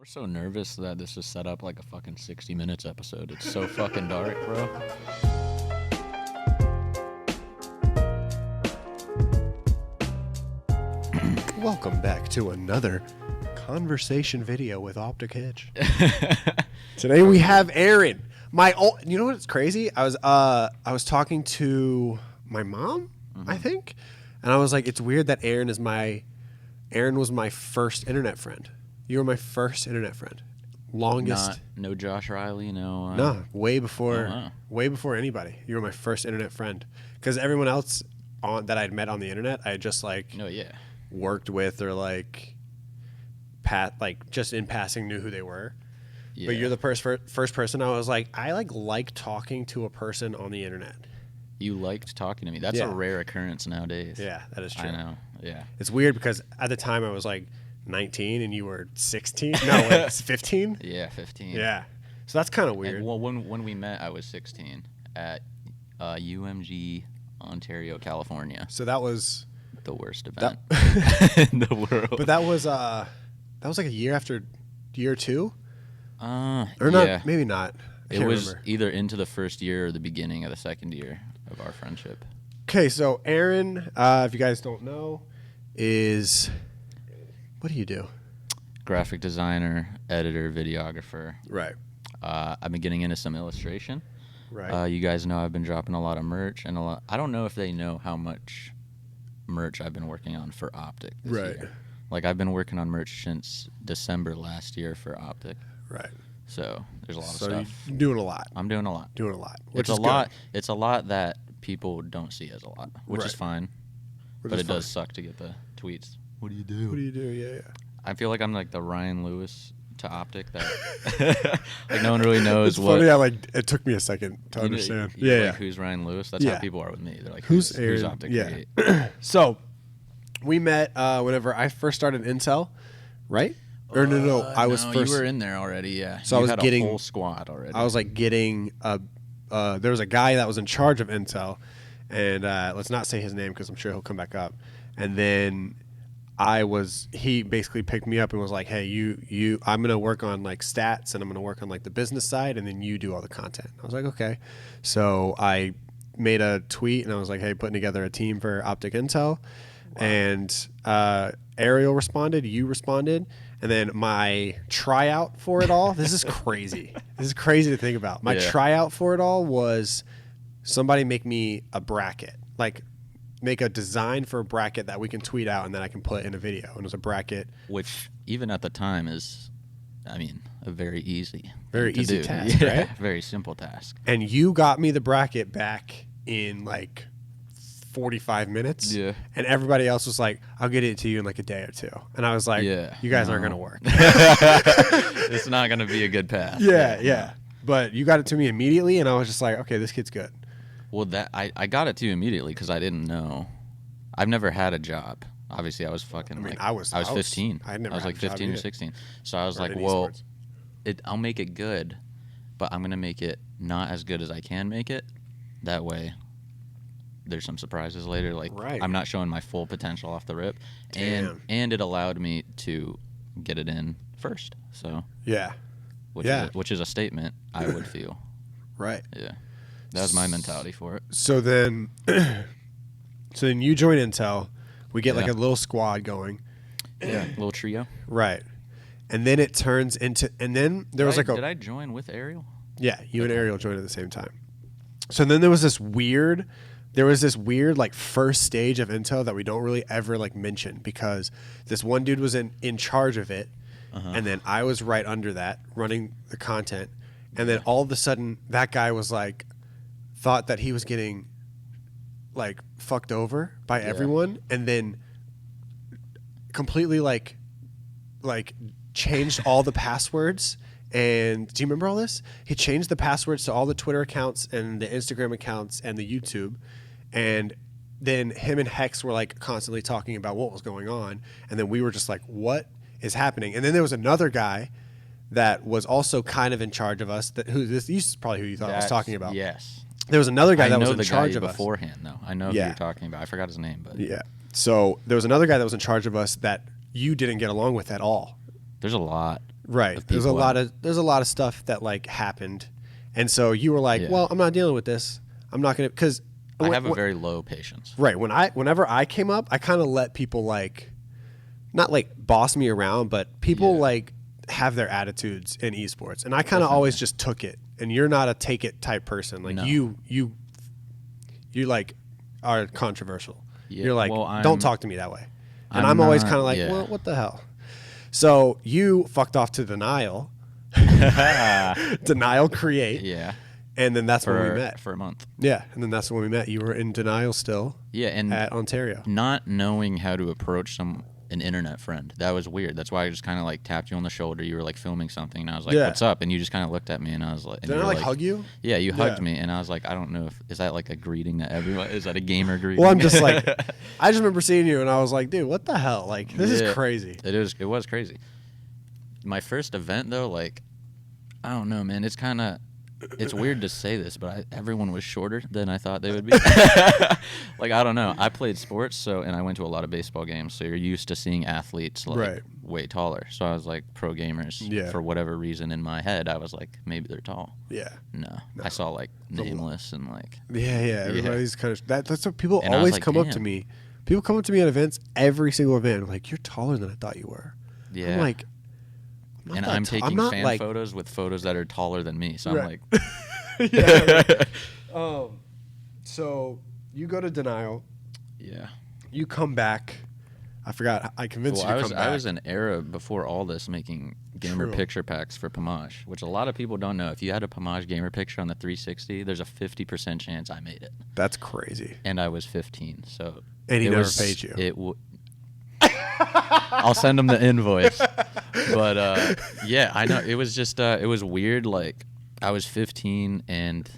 We're so nervous that this is set up like a fucking 60 Minutes episode. It's so fucking dark, bro. Welcome back to another conversation video with OpTic. Today we have Aaron. You know what's crazy? I was talking to my mom, I think, and I was like, it's weird that Aaron was my first internet friend. You were my first internet friend. Longest. No Josh Riley, no. No, way before anybody. You were my first internet friend. Because everyone else that I'd met on the internet, I had just worked with or just in passing knew who they were. Yeah. But you're the first person I was like, I like talking to a person on the internet. You liked talking to me. That's a rare occurrence nowadays. Yeah, that is true. I know. Yeah. It's weird because at the time I was like 19 and you were 16. No, wait, 15? Yeah, 15. Yeah. So that's kind of weird. And, well, when we met, I was 16 at UMG, Ontario, California. So that was the worst event in the world. But that was like a year after year two? Or yeah. not, maybe not. It was remember. Either into the first year or the beginning of the second year of our friendship. Okay, so Aaron, if you guys don't know, is... What do you do? Graphic designer, editor, videographer. Right. I've been getting into some illustration. Right. You guys know I've been dropping a lot of merch and I don't know if they know how much merch I've been working on for OpTic this year. Like I've been working on merch since December last year for OpTic. Right. So there's a lot of stuff. You're doing a lot. I'm doing a lot. Which it's is a lot. It's a lot that people don't see as a lot, which is fine. But it does suck to get the tweets. What do you do? What do you do? Yeah. I feel like I'm like the Ryan Lewis to OpTic that like no one really knows it's what. Funny how it took me a second to understand. Like, who's Ryan Lewis? That's how people are with me. They're like, who's OpTic? Yeah. So we met whenever I first started Intel, right? Or no, I was first. You were in there already, yeah. So I was getting a whole squad already. I was like getting there was a guy that was in charge of Intel, and let's not say his name because I'm sure he'll come back up. And then he basically picked me up and was like, hey, I'm going to work on like stats and I'm going to work on like the business side and then you do all the content. I was like, okay. So I made a tweet and I was like, hey, putting together a team for OpTic Intel. Wow. And Ariel responded, you responded. And then my tryout for it all, this is crazy. This is crazy to think about. My tryout for it all was somebody make me a bracket, make a design for a bracket that we can tweet out and then I can put in a video. And it was a bracket. Which even at the time is, a very easy task, right? Very simple task. And you got me the bracket back in 45 minutes. Yeah. And everybody else was like, I'll get it to you in a day or two. And I was like, you guys aren't going to work. It's not going to be a good path. Yeah. But you got it to me immediately and I was just like, okay, this kid's good. Well, I got it to you immediately because I didn't know. I've never had a job. Obviously, I was fucking. I was 15. I was like 15 or 16. So I was like, well, I'll make it good, but I'm gonna make it not as good as I can make it. That way, there's some surprises later. I'm not showing my full potential off the rip, and it allowed me to get it in first. So which is a statement I would feel. Right. Yeah. That was my mentality for it. So then you join Intel. We get a little squad going. Yeah, little trio. Right. And then it turns into, and then there was Did I join with Ariel? Yeah, you and Ariel joined at the same time. So then there was this weird first stage of Intel that we don't really ever mention because this one dude was in charge of it. And then I was right under that running the content. And then all of a sudden that guy was thought that he was getting fucked over by everyone and then completely changed all the passwords. And do you remember all this? He changed the passwords to all the Twitter accounts and the Instagram accounts and the YouTube. And then him and Hex were constantly talking about what was going on. And then we were just like, what is happening? And then there was another guy that was also kind of in charge of us. This is probably who you thought I was talking about. Yes. There was another guy that was in charge of us beforehand, though. I know who you're talking about. I forgot his name, but So there was another guy that was in charge of us that you didn't get along with at all. There's a lot. Right. There's a lot of stuff that like happened, and so you were like, well, I'm not dealing with this. I'm not gonna because I have a very low patience. Right. Whenever I came up, I kind of let people like, not like boss me around, but people like have their attitudes in esports, and I kind of always just took it. And you're not a take it type person. Like you like are controversial. Yeah, you're like, don't talk to me that way. And I'm always kind of like, well, what the hell? So you fucked off to Denial. Denial Create. Yeah. And then that's when we met. For a month. Yeah. And then that's when we met. You were in Denial still. Yeah. And at Ontario. Not knowing how to approach an internet friend. That was weird. That's why I just kind of like tapped you on the shoulder. You were like filming something, and I was like, "What's up?" And you just kind of looked at me, and I was like, "Did I like hug you?" Yeah, you hugged me, and I was like, "I don't know is that like a greeting to everyone? Is that a gamer greeting?" Well, I'm just like, I just remember seeing you, and I was like, "Dude, what the hell? Like, this is crazy." It was crazy. My first event though, like, I don't know, man. It's weird to say this, but everyone was shorter than I thought they would be. Like, I don't know. I played sports, and I went to a lot of baseball games, so you're used to seeing athletes, like, way taller. So I was like, pro gamers, for whatever reason in my head, I was like, maybe they're tall. Yeah. No. I saw, like, Nameless and, like... Yeah. Everybody's kind of... That's what people always come up to me. People come up to me at events, every single event, like, you're taller than I thought you were. Yeah. I'm like... I'm taking fan photos with photos that are taller than me. So I'm like, so you go to Denial. Yeah. You come back. I forgot. I convinced you to come back. I was an era before all this making gamer picture packs for Pomage, which a lot of people don't know. If you had a Pomage gamer picture on the 360, there's a 50% chance I made it. That's crazy. And I was 15. And he never paid you. I'll send him the invoice. But yeah, I know it was just it was weird. Like, I was 15 and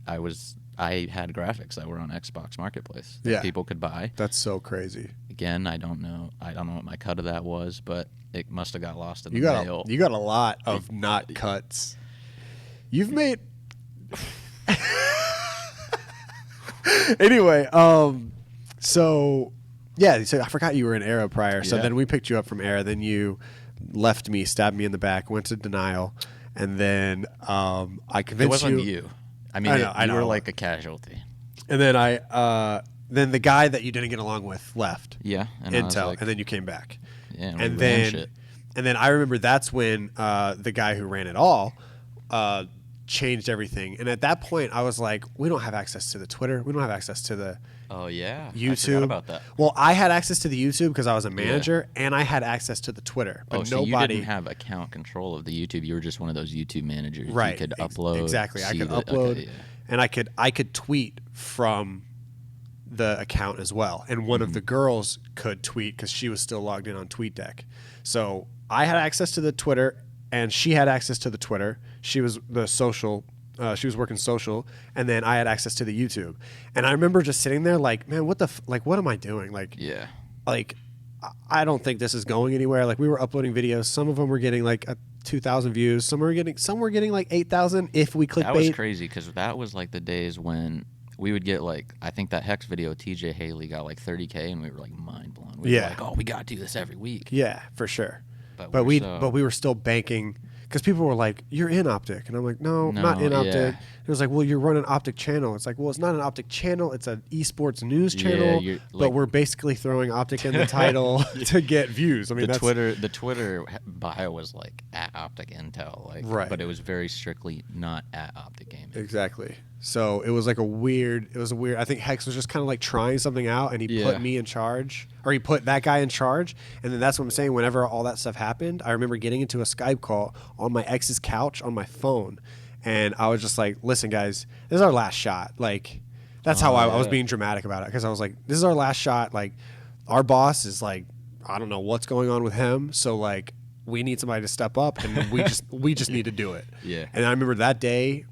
I had graphics that were on Xbox Marketplace that people could buy. That's so crazy. Again, I don't know what my cut of that was, but it must have got lost in the mail. You got a lot of not cuts. You've made anyway. So I forgot you were in Era prior. So then we picked you up from Era. Then you left me, stabbed me in the back, went to Denial, and then I convinced you. It wasn't you. I mean, you were like a casualty. And then then the guy that you didn't get along with left. Yeah. And Intel, and then you came back. Yeah. And then I remember that's when the guy who ran it all changed everything. And at that point, I was like, we don't have access to the Twitter. We don't have access to the YouTube. I forgot about that. Well, I had access to the YouTube because I was a manager, and I had access to the Twitter. But so you didn't have account control of the YouTube. You were just one of those YouTube managers. Right. You could upload. Exactly. I could upload, and I could tweet from the account as well. And one of the girls could tweet because she was still logged in on TweetDeck. So I had access to the Twitter, and she had access to the Twitter. She was the social. She was working social, and then I had access to the YouTube. And I remember just sitting there like, man, what am I doing? Like, I don't think this is going anywhere. Like, we were uploading videos. Some of them were getting like 2,000 views. Some were getting like 8,000 if we clickbait. That was crazy because that was like the days when we would get like, I think that Hex video, TJ Haley got like 30K, and we were like mind blown. We were like, oh, we got to do this every week. Yeah, for sure. But we were still banking. Because people were like, you're in OpTic. And I'm like, no, not in OpTic. Yeah. It was like, well, you're running an OpTic channel. It's like, well, it's not an OpTic channel. It's an esports news channel. But we're basically throwing OpTic in the title to get views. I mean, the Twitter bio was like at OpTic Intel. Like, right. But it was very strictly not at OpTic Gaming. Exactly. So it was like I think Hex was just kind of like trying something out, and he put me in charge, or he put that guy in charge. And then that's what I'm saying. Whenever all that stuff happened, I remember getting into a Skype call on my ex's couch on my phone. And I was just like, listen, guys, this is our last shot. Like, that's how I was being dramatic about it. Because I was like, this is our last shot. Like, our boss is like, I don't know what's going on with him. So, like, we need somebody to step up, and we just need to do it. Yeah. And I remember that day,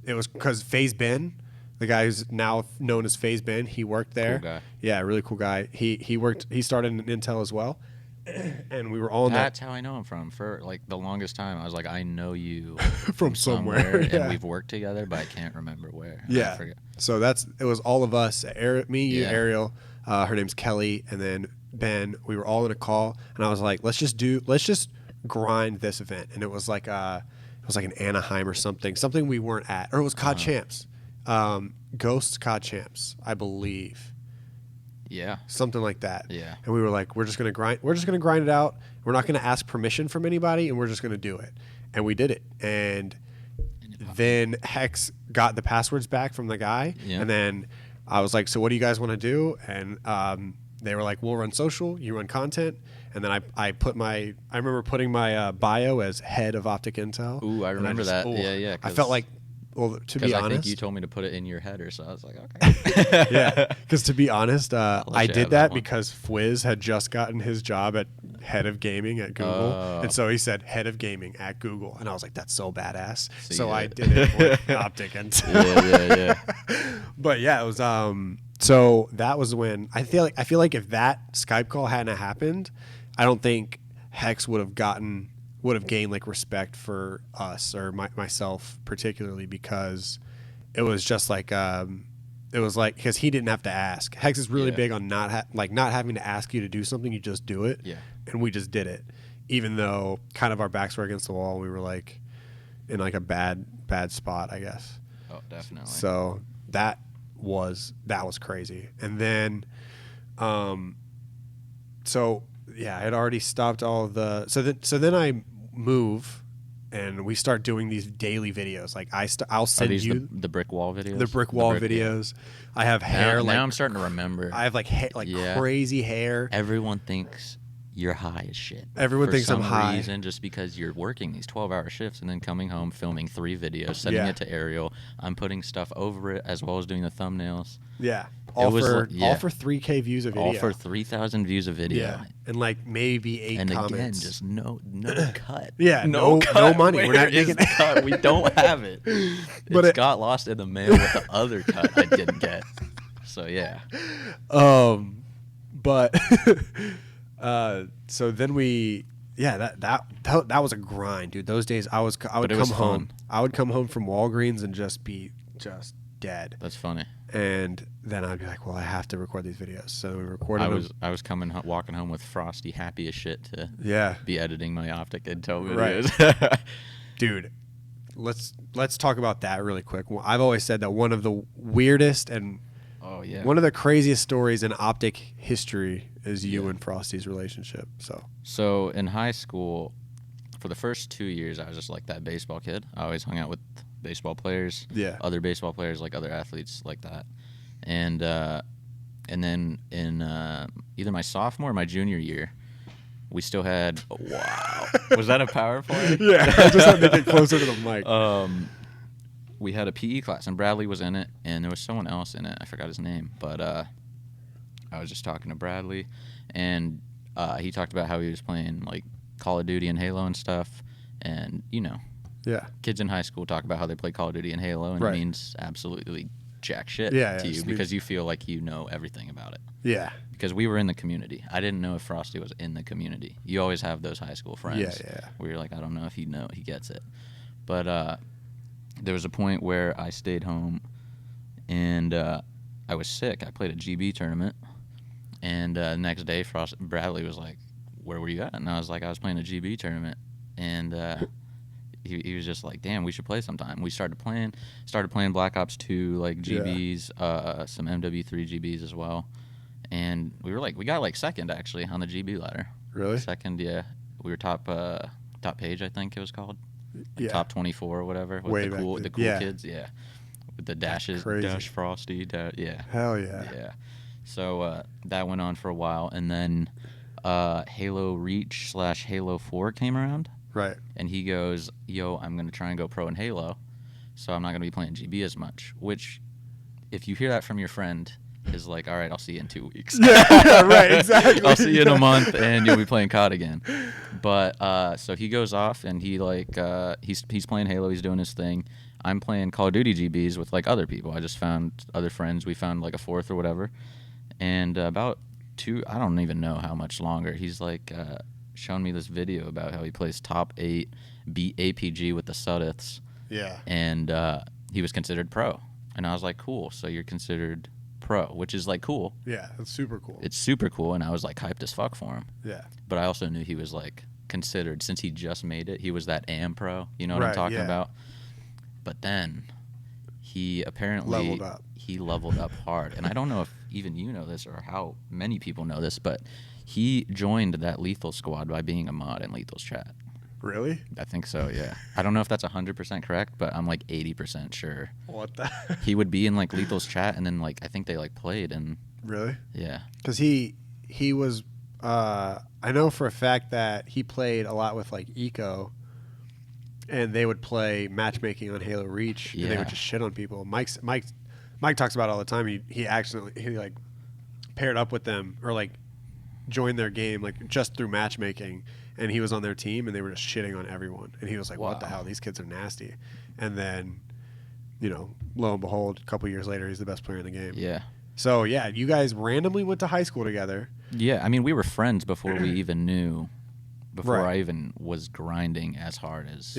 it was because FaZe Ben, the guy who's now known as FaZe Ben, he worked there. Cool guy. Yeah, really cool guy. He started in Intel as well. And we were all That's how I know him from. For like the longest time, I was like, I know you from somewhere. And we've worked together, but I can't remember where. Yeah. So it was all of us. Me, you, Ariel. Her name's Kelly, and then Ben. We were all in a call, and I was like, let's just grind this event, and it was like an Anaheim or something we weren't at, or it was COD Champs, Ghosts COD Champs, I believe. Yeah, something like that. Yeah, and we were like, we're just gonna grind it out. We're not gonna ask permission from anybody, and we're just gonna do it. And we did it, and then Hex got the passwords back from the guy, and then I was like, so what do you guys want to do? And they were like, we'll run social, you run content. And then I remember putting my bio as head of OpTic Intel. Ooh, I remember that. Yeah. I felt like, well, to be honest, I think you told me to put it in your header, so I was like, okay. Yeah, because to be honest, I did that because Fwiz had just gotten his job at head of gaming at Google, and so he said head of gaming at Google, and I was like, that's so badass. So I did it with OpTic Intel. Yeah. But yeah, it was. So that was when I feel like if that Skype call hadn't happened, I don't think Hex would have gained like respect for us or myself particularly, because it was just like it was like, because he didn't have to ask. Hex is really big on not having to ask you to do something. You just do it. Yeah. And we just did it, even though kind of our backs were against the wall. We were like in like a bad spot, I guess. Oh, definitely. So that was crazy. And then so yeah, I had already stopped all of the. So then I move, and we start doing these daily videos. Like I'll send you the brick wall videos. The brick wall videos. I have hair. Now I'm starting to remember. I have like crazy hair. Everyone thinks you're high as shit. Everyone thinks I'm high. For some reason, just because you're working these 12-hour shifts and then coming home, filming 3 videos, sending it to Ariel. I'm putting stuff over it as well as doing the thumbnails. Yeah. All for 3K views of video. All for 3,000 views of video. Yeah. And like maybe 8 comments. And again, just no cut. Yeah, no money. We're not making the cut. We don't have it. But it got lost in the mail with the other cut I didn't get. So yeah. But so then that was a grind, dude. Those days I would come home. I would come home from Walgreens and just be dead. That's funny. And then I'd be like, well, I have to record these videos. So we recorded them. I was walking home with Frosty, happy as shit to be editing my OpTic Intel videos. Right. Dude, let's talk about that really quick. Well, I've always said that one of the weirdest and one of the craziest stories in OpTic history is you and Frosty's relationship. So in high school, for the first 2 years, I was just like that baseball kid. I always hung out with baseball players, other baseball players, like other athletes like that. And then in either my sophomore or my junior year, we still had was that a PowerPoint? Yeah, I just had to get closer to the mic. We had a PE class, and Bradley was in it, and there was someone else in it. I forgot his name, but I was just talking to Bradley, and he talked about how he was playing like Call of Duty and Halo and stuff, and kids in high school talk about how they play Call of Duty and Halo, and it means absolutely jack shit to you because you feel like you know everything about it. Yeah. Because we were in the community. I didn't know if Frosty was in the community. You always have those high school friends where you're like, I don't know if he gets it. But there was a point where I stayed home, and I was sick. I played a GB tournament, and the next day Bradley was like, where were you at? And I was like, I was playing a GB tournament. And he was just like, damn, we should play sometime. We started playing Black Ops 2, like GBs, some MW3 GBs as well. And we got like second actually on the GB ladder. Really? Second, yeah. We were top page, I think it was called. Like top 24 or whatever. With the cool kids, with the dashes, Dash Frosty, Hell yeah. Yeah. So that went on for a while, and then Halo Reach / Halo 4 came around. Right. And he goes, yo, I'm going to try and go pro in Halo, so I'm not going to be playing GB as much, which, if you hear that from your friend, is like, all right, I'll see you in 2 weeks. Yeah, right, exactly. I'll see you in a month, and you'll be playing COD again. But so he goes off, and he he's playing Halo, he's doing his thing. I'm playing Call of Duty GBs with like other people. I just found other friends. We found like a fourth or whatever. And about 2, I don't even know how much longer, he's like shown me this video about how he plays top 8 beat APG with the Sudiths. Yeah. And he was considered pro. And I was like, cool, so you're considered pro, which is like cool. Yeah, it's super cool. It's super cool, and I was like hyped as fuck for him. Yeah. But I also knew he was like considered, since he just made it. He was that AM pro, you know what I'm talking about? But then he apparently leveled up hard. And I don't know if even you know this or how many people know this, but he joined that Lethal squad by being a mod in Lethal's chat. Really? I think so, yeah. I don't know if that's 100% correct, but I'm like 80% sure. What the? He would be in like Lethal's chat, and then like I think they like played and. Really? Yeah. Because he was. I know for a fact that he played a lot with like Eco, and they would play matchmaking on Halo Reach, and they would just shit on people. Mike talks about it all the time. He like paired up with them or like joined their game like just through matchmaking. And he was on their team, and they were just shitting on everyone. And he was like, "What the hell? These kids are nasty." And then, lo and behold, a couple years later, he's the best player in the game. Yeah. So yeah, you guys randomly went to high school together. Yeah, I mean, we were friends before we even knew. Before Right. I even was grinding as hard as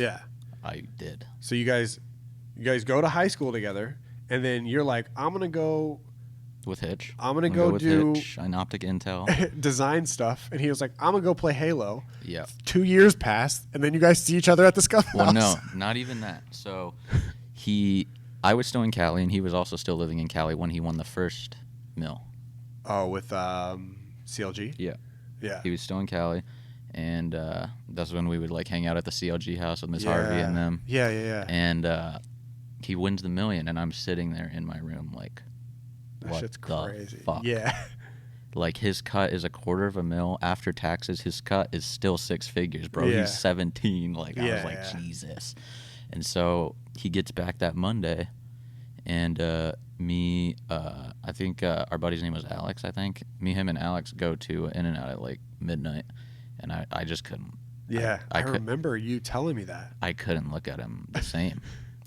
I did. So you guys go to high school together, and then you're like, "I'm gonna go." With Hitch. I'm going to go do Hitch, an OpTic Intel. design stuff. And he was like, I'm going to go play Halo. Yeah. 2 years passed, and then you guys see each other at the Scuff House. Well, no, not even that. So I was still in Cali, and he was also still living in Cali when he won the first mill. Oh, with CLG? Yeah. Yeah. He was still in Cali, and that's when we would like hang out at the CLG house with Miss Harvey and them. Yeah. And he wins the million, and I'm sitting there in my room like, what shit's the crazy. fuck? Yeah. Like, his cut is $250,000 after taxes. His cut is still 6 figures, bro. Yeah. He's 17. Like, I was like, Jesus. And so he gets back that Monday, and I think our buddy's name was Alex, I think. Me, him, and Alex go to In-N-Out at like midnight, and I just couldn't. Yeah, I remember you telling me that. I couldn't look at him the same.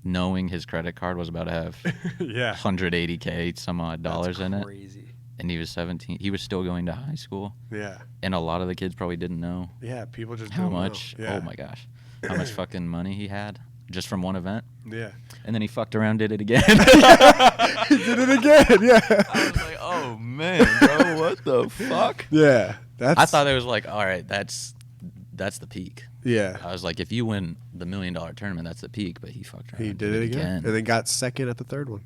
Knowing his credit card was about to have $180K some odd dollars in it. Crazy. And he was 17. He was still going to high school. Yeah. And a lot of the kids probably didn't know. Yeah, people just how don't much. know. Yeah. Oh my gosh, how much fucking money he had just from one event. Yeah. And then he fucked around, did it again. He did it again. Yeah. I was like, oh man, bro, what the fuck? Yeah. I thought it was like, all right, that's the peak. Yeah. I was like, if you win the $1 million tournament, that's the peak. But he fucked around. He did it again. And then got second at the third one.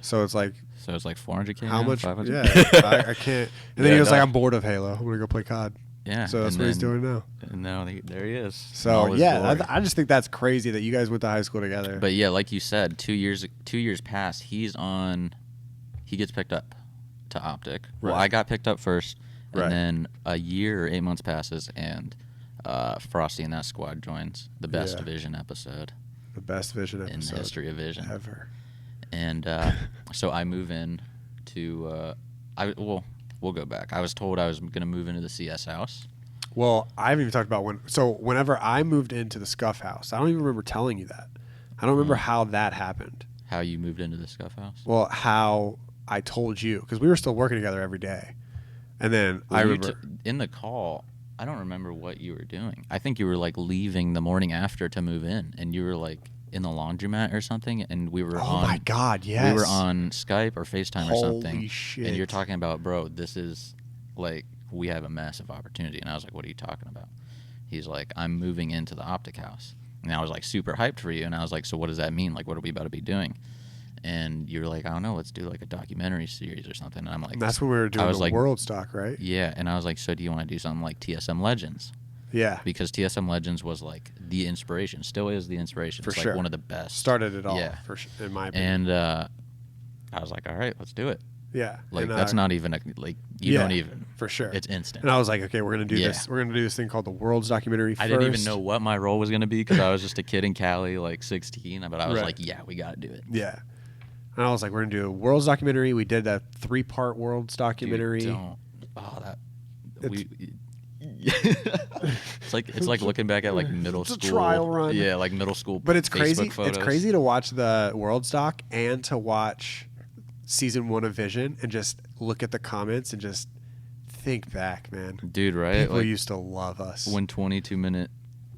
So it's like. So it's like 400K. How much? 500K? Yeah. I can't. And then he was like, I'm bored of Halo. I'm going to go play COD. Yeah. So that's what he's doing now. And now there he is. So yeah, I just think that's crazy that you guys went to high school together. But yeah, like you said, 2 years past, he gets picked up to OpTic. Well, I got picked up first, and then a year or 8 months passes, and Frosty and that squad joins the best Division episode. The best Vision episode in the history of Vision ever. And so I move in to we'll go back. I was told I was going to move into the CS house. Well, I haven't even talked about whenever I moved into the Scuff House, I don't even remember telling you that. I don't remember how that happened. How you moved into the Scuff House? Well, how I told you, because we were still working together every day. And then I remember in the call, I don't remember what you were doing. I think you were like leaving the morning after to move in, and you were like in the laundromat or something, and we were Oh my God, yes. We were on Skype or FaceTime or something. Holy shit. And you're talking about, bro, this is like, we have a massive opportunity. And I was like, what are you talking about? He's like, I'm moving into the OpTic house. And I was like super hyped for you. And I was like, so what does that mean? Like, what are we about to be doing? And you were like, I don't know, let's do like a documentary series or something. And I'm like, and that's when we were doing the World Stock, right? Yeah. And I was like, so do you want to do something like TSM Legends? Yeah. Because TSM Legends was like the inspiration, still is the inspiration. For it's sure. like one of the best. Started it all, yeah. For sure, in my opinion. And I was like, all right, let's do it. Yeah. Like, that's not even you don't even. For sure. It's instant. And I was like, okay, we're going to do this. We're going to do this thing called the World's Documentary first. I didn't even know what my role was going to be because I was just a kid in Cali, like 16. But I was like, yeah, we got to do it. Yeah. And I was like, we're going to do a World's Documentary. We did a 3-part World's Documentary. Dude, it's like looking back at like middle school. It's a trial run. Yeah, like middle school. But it's Facebook crazy. Photos. It's crazy to watch the World's Doc and to watch season 1 of Vision and just look at the comments and just think back, man. Dude, right? People used to love us when 22-minute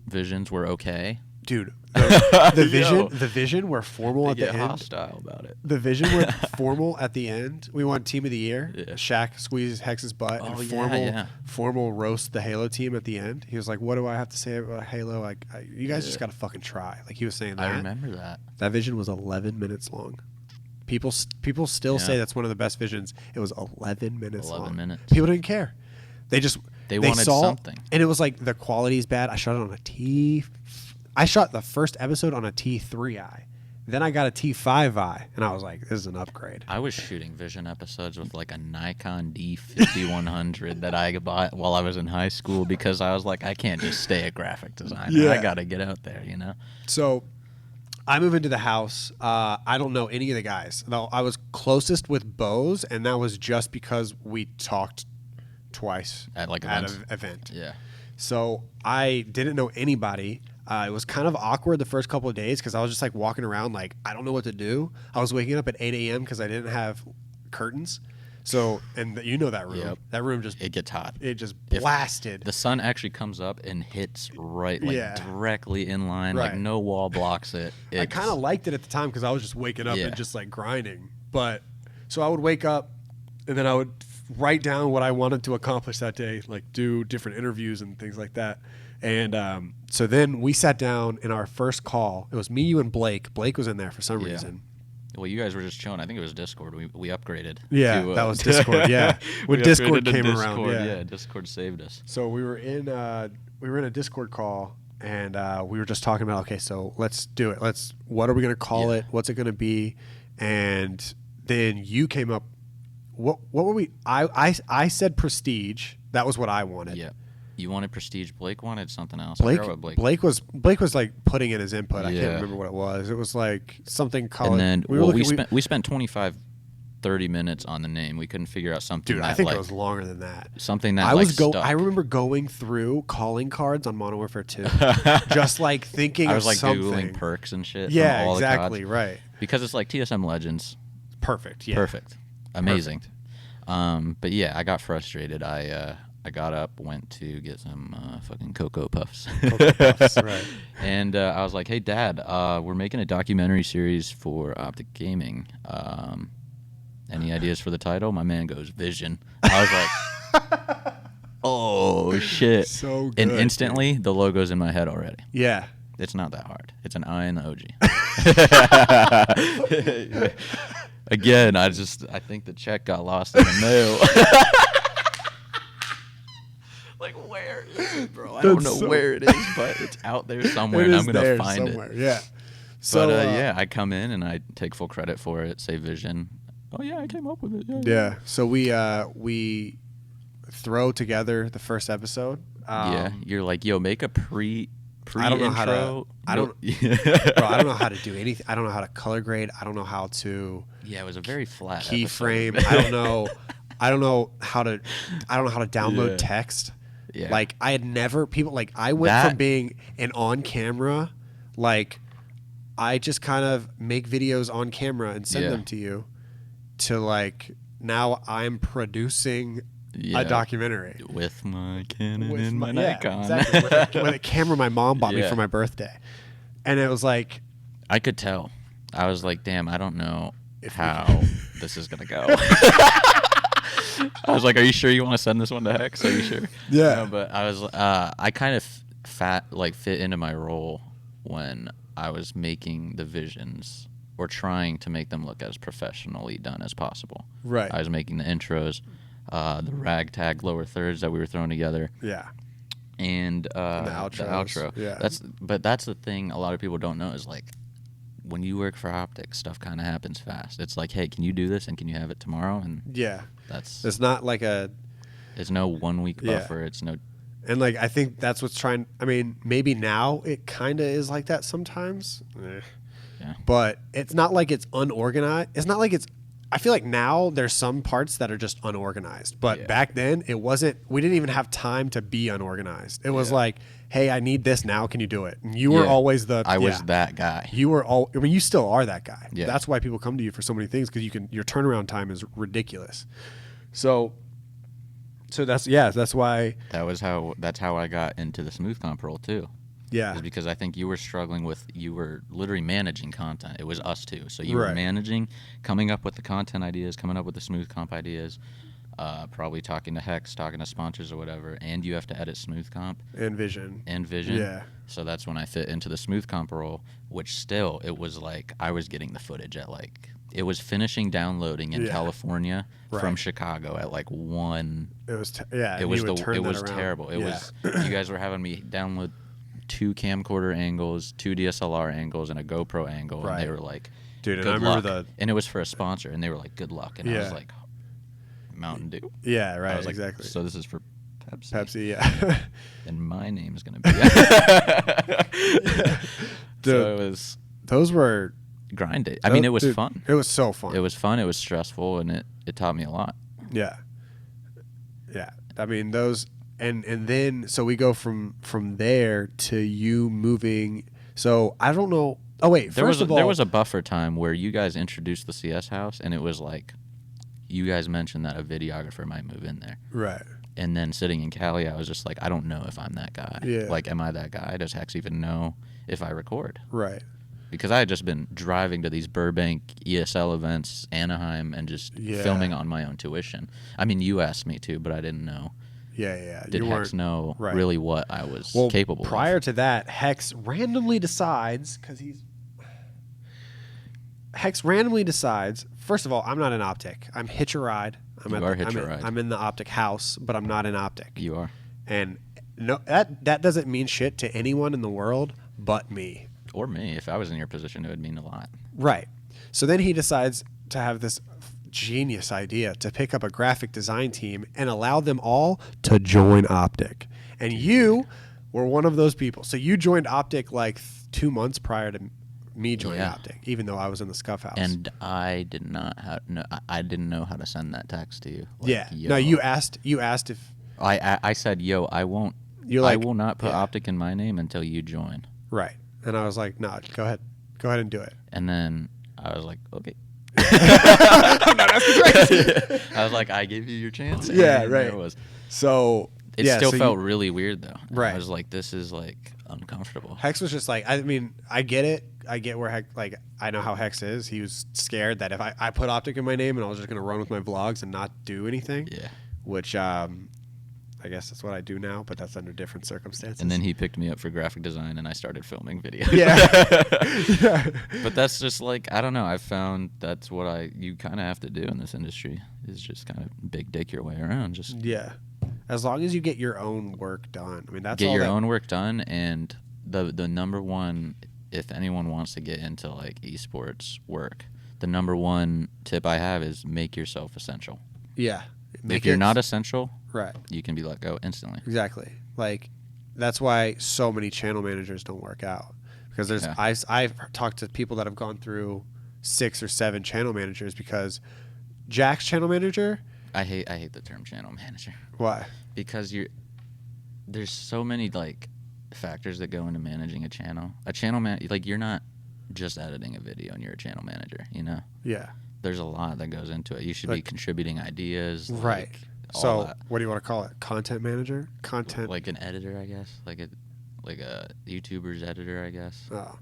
visions were okay. Dude, the vision were formal at the end. Hostile about it. The vision were formal at the end. We won Team of the Year. Yeah. Shaq squeezed Hex's butt and formal roast the Halo team at the end. He was like, "What do I have to say about Halo? Like, you guys just got to fucking try." Like he was saying that. I remember that. That vision was 11 minutes long. People still say that's one of the best visions. It was 11 minutes long. 11 minutes. People didn't care. They wanted something. And it was like the quality is bad. I shot it on a T. I shot the first episode on a T3i. Then I got a T5i, and I was like, "This is an upgrade." I was shooting Vision episodes with like a Nikon D5100 that I bought while I was in high school because I was like, I can't just stay a graphic designer. Yeah. I got to get out there, you know? So I move into the house. I don't know any of the guys. No, I was closest with Bose, and that was just because we talked twice at an event. Yeah. So I didn't know anybody. It was kind of awkward the first couple of days because I was just like walking around like I don't know what to do. I was waking up at 8 a.m. because I didn't have curtains. So, and you know that room. Yep. That room it gets hot. It just blasted. If the sun actually comes up and hits directly in line. Right. Like no wall blocks it. I kind of liked it at the time because I was just waking up and just like grinding. But so I would wake up and then I would write down what I wanted to accomplish that day, like do different interviews and things like that. And so then we sat down in our first call. It was me, you, and Blake. Blake was in there for some reason. Well, you guys were just chilling. I think it was Discord. We upgraded. Yeah, that was Discord. Yeah, when Discord came around. Yeah, Discord saved us. So we were in a Discord call, and we were just talking about, okay, so let's do it. What are we going to call it? What's it going to be? And then you came up. What were we? I said Prestige. That was what I wanted. Yeah. You wanted Prestige. Blake wanted something else. Blake was like putting in his input. I can't remember what it was. It was like something called. And then we spent 25, 30 minutes on the name. We couldn't figure out something. Dude, I think it was longer than that. Something that stuck. I remember going through calling cards on Modern Warfare 2, just like thinking. I was like something. Googling perks and shit. Yeah, from all exactly the right. Because it's like TSM Legends. Perfect. Yeah. Perfect. Amazing. Perfect. But yeah, I got frustrated. I got up, went to get some fucking Cocoa Puffs. Right. And I was like, hey, Dad, we're making a documentary series for OpTic Gaming. Any ideas for the title? My man goes, Vision. I was like, oh, shit. So good. And instantly, the logo's in my head already. Yeah. It's not that hard. It's an I in the OG. Again, I think the check got lost in the mail. Like, where is it, bro? I don't know where it is, but it's out there somewhere, and I'm going to find it. Yeah. So, but, I come in, and I take full credit for it, say Vision. Oh, yeah, I came up with it. Yeah. So we throw together the first episode. You're like, yo, make a I don't know how to. Bro, I don't know how to do anything. I don't know how to color grade. I don't know how to. Yeah, it was a very flat keyframe. I don't know. I don't know how to download text. Yeah. Like I had never I went from being an on camera, like I just kind of make videos on camera and send them to you, to like now I'm producing a documentary with my Canon and my Nikon. Exactly. with a camera my mom bought me for my birthday, and it was like I could tell. I was like, damn, I don't know how this is gonna go. I was like, are you sure you want to send this one to Hex? Are you sure? Yeah. No, but I was, I kind of fit into my role when I was making the visions or trying to make them look as professionally done as possible. Right. I was making the intros, the ragtag lower thirds that we were throwing together. Yeah. And the outro. Yeah. That's the thing a lot of people don't know is like, when you work for OpTic, stuff kind of happens fast. It's like, hey, can you do this and can you have it tomorrow? And it's not like it's no 1 week buffer. It's no. And like I think that's what's trying. I mean, maybe now it kind of is like that sometimes. Yeah. But it's not like it's unorganized. It's not like it's. I feel like now there's some parts that are just unorganized, but back then it wasn't. We didn't even have time to be unorganized. It was like, hey, I need this now. Can you do it? And you were always I was that guy. You were I mean, you still are that guy. Yeah. That's why people come to you for so many things because your turnaround time is ridiculous. So that's why. That's how I got into the smooth comp role too. Yeah. Is because I think you were struggling with, you were literally managing content. It was us two. So you were managing, coming up with the content ideas, coming up with the smooth comp ideas, probably talking to Hex, talking to sponsors or whatever, and you have to edit smooth comp. And Vision. Yeah. So that's when I fit into the smooth comp role, which still, it was like, I was getting the footage at like, it was finishing downloading in California from Chicago at like 1. It was it was terrible. It was you guys were having me download 2 camcorder angles, 2 DSLR angles, and a GoPro angle, and they were like, dude, and good I remember luck. And it was for a sponsor, and they were like, good luck. And I was like, Mountain Dew? Yeah, right, I was like, exactly. so this is for Pepsi. Pepsi, yeah. And my name is going to be Dude, so it was, those were grind. I mean, it was fun. It was so fun. It was fun. It was stressful, and it taught me a lot. Yeah. Yeah. I mean, those, and then, so we go from there to you moving. So I don't know. Oh, wait. There was a buffer time where you guys introduced the CS house, and it was like, you guys mentioned that a videographer might move in there. Right. And then sitting in Cali, I was just like, I don't know if I'm that guy. Yeah. Like, am I that guy? Does Hex even know if I record? Right. Because I had just been driving to these Burbank ESL events, Anaheim, and just filming on my own tuition. I mean, you asked me to, but I didn't know. Yeah. Did Hex know really what I was capable of? Prior to that, Hex randomly decides, first of all, I'm not in OpTic. I'm Hitch a Ride. I'm in the OpTic house, but I'm not in OpTic. You are. And no, that doesn't mean shit to anyone in the world but me. Or me. If I was in your position, it would mean a lot. Right. So then he decides to have this genius idea to pick up a graphic design team and allow them all to join OpTic. And you were one of those people. So you joined OpTic like 2 months prior to me joining OpTic, even though I was in the Scuff house. And I did not I didn't know how to send that text to you. Like, no, you asked if I said, yo, I won't. I will not put OpTic in my name until you join. Right. And I was like, no, go ahead and do it. And then I was like, okay. No, that's crazy. I was like, I gave you your chance. Yeah, right. There it was. So it still felt really weird though. Right. I was like, this is like uncomfortable. Hex was just like, I mean, I get it. I get where Hex, like, I know how Hex is. He was scared that if I put OpTic in my name and I was just going to run with my vlogs and not do anything. Yeah. Which, I guess that's what I do now, but that's under different circumstances. And then he picked me up for graphic design, and I started filming videos. Yeah. But that's just like, I don't know. I found that's what you kind of have to do in this industry is just kind of big dick your way around. Just as long as you get your own work done. I mean, that's get your own work done, and the number one, if anyone wants to get into like esports work, the number one tip I have is make yourself essential. Yeah. If you're not essential, right, you can be let go instantly. Exactly. Like, that's why so many channel managers don't work out, because there's I've talked to people that have gone through 6 or 7 channel managers, because Jack's channel manager. I hate the term channel manager. Why? Because there's so many like factors that go into managing a channel. A channel like, you're not just editing a video and you're a channel manager, you know? Yeah. There's a lot that goes into it. You should be contributing ideas. Right. Like, so what do you want to call it? Content manager? Content. Like an editor, I guess. Like a YouTuber's editor, I guess. Oh.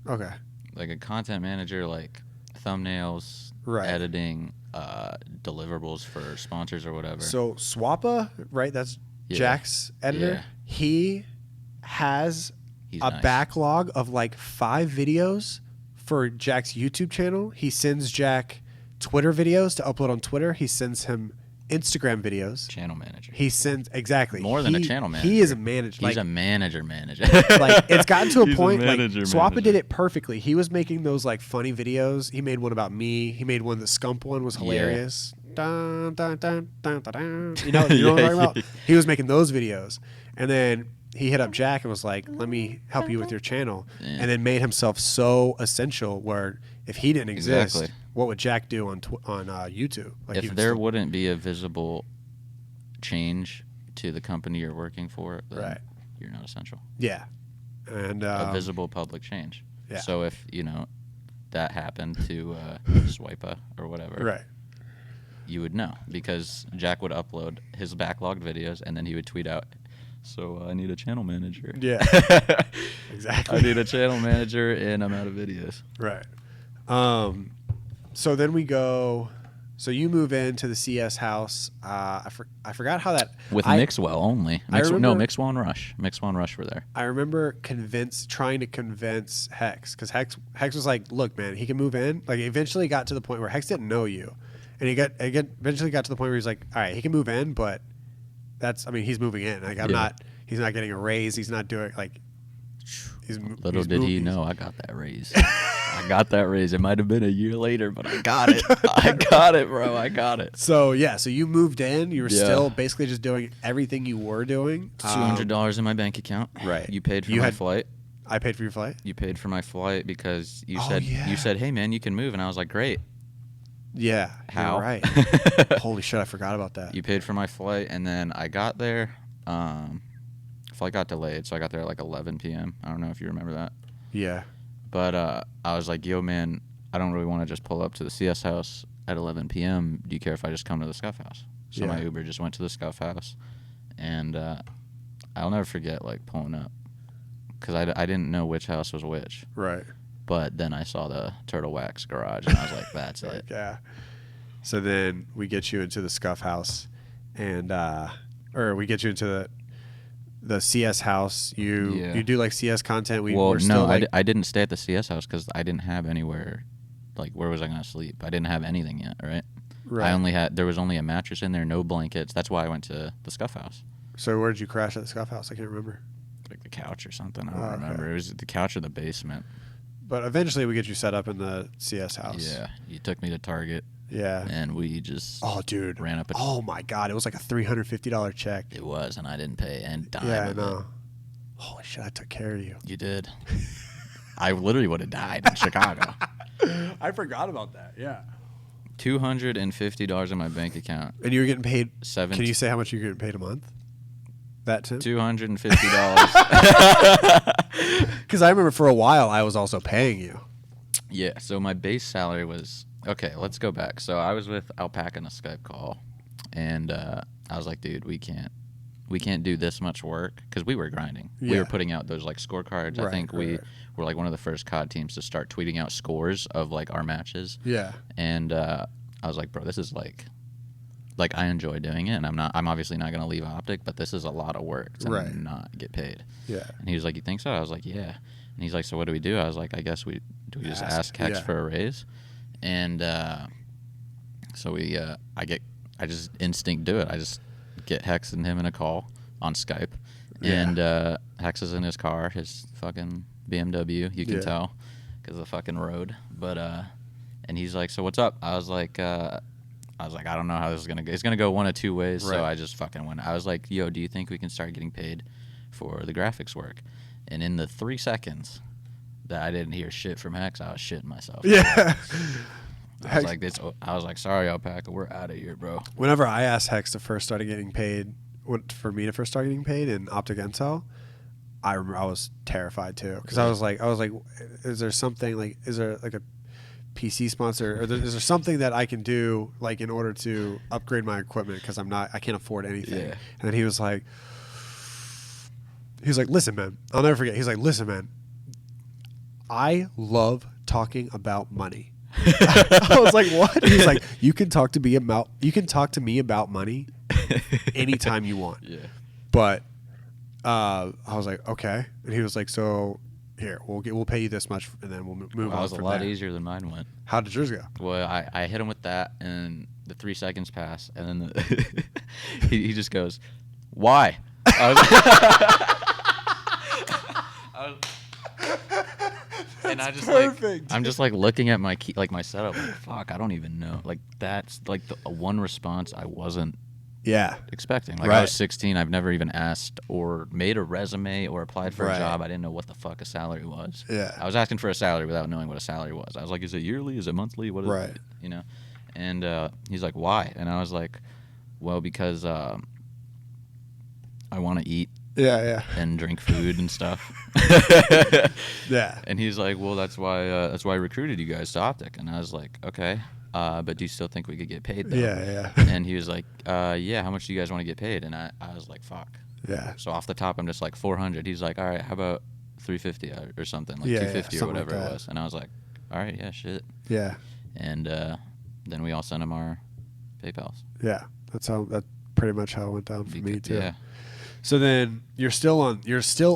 Okay. Like a content manager, like thumbnails, editing, deliverables for sponsors or whatever. So Swappa, right? That's Jack's editor. Yeah. He has a backlog of like 5 videos for Jack's YouTube channel. He sends Jack Twitter videos to upload on Twitter. He sends him Instagram videos. Channel manager. He sends more than a channel manager. He is a manager. He's a manager. Like, it's gotten to a point. Like, Swappa manager. did it perfectly. He was making those like funny videos. He made one about me. He made one. The Scump one was hilarious. Dun, dun, dun, dun, dun, dun. You know what I'm talking about? He was making those videos, and then he hit up Jack and was like, let me help you with your channel. Yeah. And then made himself so essential where if he didn't exist, what would Jack do on YouTube? Like, if there wouldn't be a visible change to the company you're working for, then you're not essential. Yeah. And a visible public change. Yeah. So if, that happened to Swipa or whatever, you would know, because Jack would upload his backlogged videos and then he would tweet out, So I need a channel manager. Yeah. Exactly. I need a channel manager, and I'm out of videos. Right. So then we go. So you move into the CS house. I forgot how that with Mixwell only. Mixwell and Rush. Mixwell and Rush were there. I remember trying to convince Hex, because Hex was like, "Look, man, he can move in." Like, eventually got to the point where Hex didn't know you, and eventually got to the point where he's like, "All right, he can move in, but he's moving in. Like, he's not getting a raise. He's not doing like." Little did he know I got that raise. I got that raise. It might have been a year later, but I got it. I got it, bro. I got it. So you moved in. You were still basically just doing everything you were doing. $200 in my bank account. Right. You paid for my flight. I paid for your flight. You paid for my flight because you said, "Hey man, you can move," and I was like, "Great." Yeah. How? You're right. Holy shit! I forgot about that. You paid for my flight, and then I got there. Flight got delayed, so I got there at like 11 p.m. I don't know if you remember that. Yeah. But I was like, "Yo, man, I don't really want to just pull up to the CS house at 11 p.m. Do you care if I just come to the Scuff house?" So my Uber just went to the Scuff house, and I'll never forget like pulling up, because I didn't know which house was which. Right. But then I saw the Turtle Wax garage, and I was like, "That's it." Yeah. So then we get you into the Scuff house, and or we get you into the CS house. You do like CS content. I didn't stay at the CS house because I didn't have anywhere. Like, where was I gonna sleep? I didn't have anything yet, right? Right. There was only a mattress in there, no blankets. That's why I went to the Scuff house. So where did you crash at the Scuff house? I can't remember. Like the couch or something. I don't remember. Okay. It was the couch or the basement. But eventually we get you set up in the CS house. Yeah. You took me to Target. Yeah. And we just ran up. Oh my God! It was like a $350 check. It was, and I didn't pay a dime. Yeah, no. Holy shit! I took care of you. You did. I literally would have died in Chicago. I forgot about that. Yeah. $250 in my bank account. And you were getting paid. Can you say how much you're getting paid a month? That too. $250. Because I remember for a while I was also paying you. Yeah. So my base salary was. Okay, let's go back. So I was with Alpaca in a Skype call, and I was like, "Dude, we can't do this much work," because we were grinding. Yeah. We were putting out those like scorecards. I think we were like one of the first COD teams to start tweeting out scores of like our matches. Yeah. And I was like, "Bro, this is like I enjoy doing it, and I'm obviously not gonna leave OpTic, but this is a lot of work to not get paid." Yeah. And he was like, "You think so?" I was like, "Yeah." And he's like, "So what do we do?" I was like, "I guess we just ask Hex for a raise." And so I just instinct do it. I just get Hex and him in a call on Skype, and Hex is in his car, his fucking BMW. You can tell because of the fucking road. But and he's like, "So what's up?" I was like, "I don't know how this is gonna go. It's gonna go one of two ways." Right. So I just fucking went. I was like, "Yo, do you think we can start getting paid for the graphics work?" And in the 3 seconds that I didn't hear shit from Hex, I was shitting myself. Yeah. I was like, "Sorry, Alpaca, we're out of here, bro." Whenever I asked Hex to first start getting paid, for me to first start getting paid in OpTic Intel, I remember I was terrified too, because I was like, is there something like, is there like a PC sponsor, or is there something that I can do like in order to upgrade my equipment, because I can't afford anything. Yeah. And then he was like, "Listen, man," I'll never forget. He's like, "Listen, man, I love talking about money." I was like, "What?" He's like, you can talk to me about money anytime you want." Yeah. But I was like, "Okay." And he was like, "So here, we'll pay you this much, and then we'll move on." That was a lot easier than mine went. How did yours go? Well, I hit him with that, and the 3 seconds pass, and then he just goes, "Why?" And I just perfect. I'm just like looking at my key, like my setup, like, fuck, I don't even know. Like, that's like the one response I wasn't expecting. Like, I was 16, I've never even asked or made a resume or applied for a job. I didn't know what the fuck a salary was. Yeah. I was asking for a salary without knowing what a salary was. I was like, is it yearly? Is it monthly? What is it? You know? And he's like, "Why?" And I was like, "Well, because I want to eat." Yeah. And drink food and stuff. Yeah. And he's like, "Well, that's why I recruited you guys to OpTic." And I was like, "Okay, but do you still think we could get paid though?" Yeah. And he was like, "Yeah, how much do you guys want to get paid?" And I was like, "Fuck." Yeah. So off the top, I'm just like 400. He's like, all right, how about 350 or something, like 250 or whatever it was. And I was like, all right, yeah, shit. Yeah. And then we all sent him our PayPals. Yeah, that's pretty much how it went down for me too. Yeah. So then you're still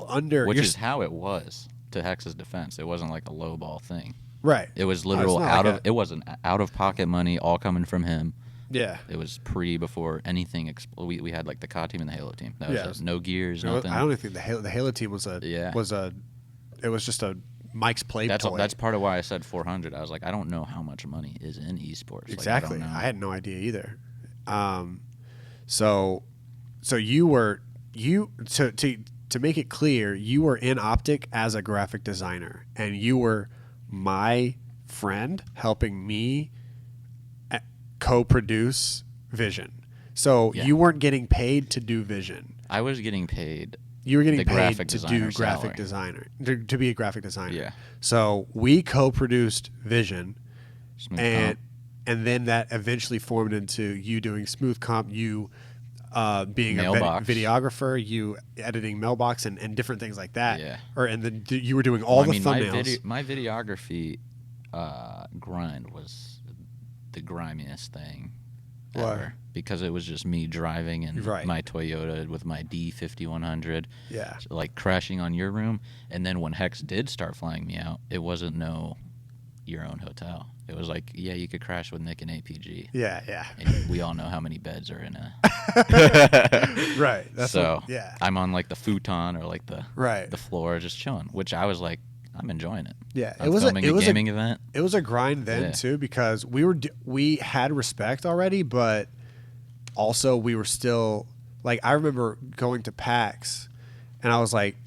under, which is how it was. To Hex's defense, it wasn't like a low ball thing. Right. It was literal it wasn't out of pocket money, all coming from him. Yeah. It was before anything. We had like the COD team and the Halo team. That was no gears, nothing. I don't think the Halo team was it was just a Mike's play toy. That's part of why I said 400. I was like, I don't know how much money is in esports. Exactly. Like, I had no idea either. So you were to make it clear, you were in OpTic as a graphic designer, and you were my friend helping me co-produce Vision. So you weren't getting paid to do Vision. I was getting paid. You were getting paid to do graphic designer, to be a graphic designer. Yeah. So we co-produced Vision, and then that eventually formed into you doing Smooth Comp, you being Mailbox. a videographer, you editing Mailbox and different things like that. Yeah. And then you were doing all the thumbnails. My videography grind was the grimiest thing ever. Because it was just me driving in my Toyota with my D5100. Yeah. So, like crashing on your room. And then when Hex did start flying me out, it wasn't your own hotel. It was like, yeah, you could crash with Nick and APG. Yeah, yeah. And we all know how many beds are in a. Right. That's so I'm on like the futon or like the floor just chilling, which I was like, I'm enjoying it. Yeah, it was a gaming event. It was a grind then too, because we had respect already, but also we were still like, I remember going to PAX, and I was like,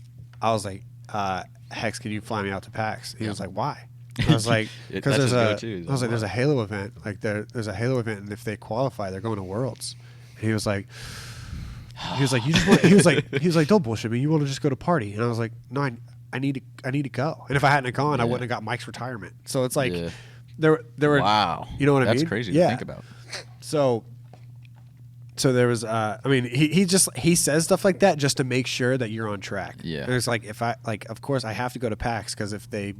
Hex, can you fly me out to PAX? And he was like, why? I was like, because there's a Halo event. Like there's a Halo event, and if they qualify, they're going to Worlds. And he was like, you just want, he was like, don't bullshit me. You want to just go to party? And I was like, no, I need to go. And if I hadn't gone, I wouldn't have got Mike's retirement. So it's like there were wow. You know what I mean? That's crazy to think about. So there was, I mean, he says stuff like that just to make sure that you're on track. Yeah. And it's like, of course I have to go to PAX, because if they